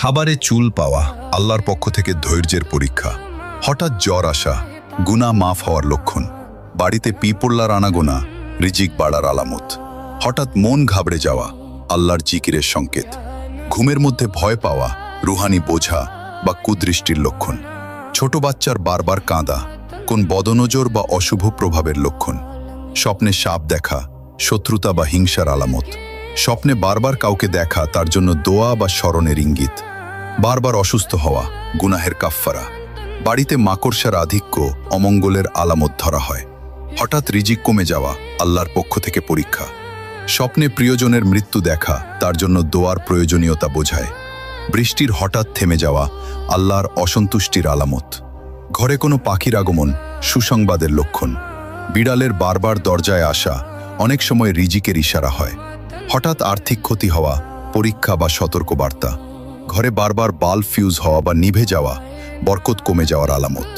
খাবারে চুল পাওয়া আল্লাহর পক্ষ থেকে ধৈর্যের পরীক্ষা। হঠাৎ জ্বর আসা গুনাহ মাফ হওয়ার লক্ষণ। বাড়িতে পিঁপড়ার আনাগোনা রিজিক বাড়ার আলামত। হঠাৎ মন ঘাবড়ে যাওয়া আল্লাহর জিকিরের সংকেত। ঘুমের মধ্যে ভয় পাওয়া রুহানি বোঝা বা কুদৃষ্টির লক্ষণ। ছোট বাচ্চার বারবার কাঁদা কোন বদনজর বা অশুভ প্রভাবের লক্ষণ। স্বপ্নে সাপ দেখা শত্রুতা বা হিংসার আলামত। স্বপ্নে বারবার কাউকে দেখা তার জন্য দোয়া বা স্মরণের ইঙ্গিত। বারবার অসুস্থ হওয়া গুনাহের কাফফারা। বাড়িতে মাকড়সার আধিক্য অমঙ্গলের আলামত ধরা হয়। হঠাৎ রিজিক কমে যাওয়া আল্লাহর পক্ষ থেকে পরীক্ষা। স্বপ্নে প্রিয়জনের মৃত্যু দেখা তার জন্য দোয়ার প্রয়োজনীয়তা বোঝায়। বৃষ্টির হঠাৎ থেমে যাওয়া আল্লাহর অসন্তুষ্টির আলামত। ঘরে কোনো পাখির আগমন সুসংবাদের লক্ষণ। বিড়ালের বারবার দরজায় আসা অনেক সময় রিজিকের ইশারা হয়। হঠাৎ আর্থিক ক্ষতি হওয়া পরীক্ষা বা সতর্কবার্তা। ঘরে বারবার বাল্ব ফিউজ হওয়া বা নিভে যাওয়া বরকত কমে যাওয়ার আলামত।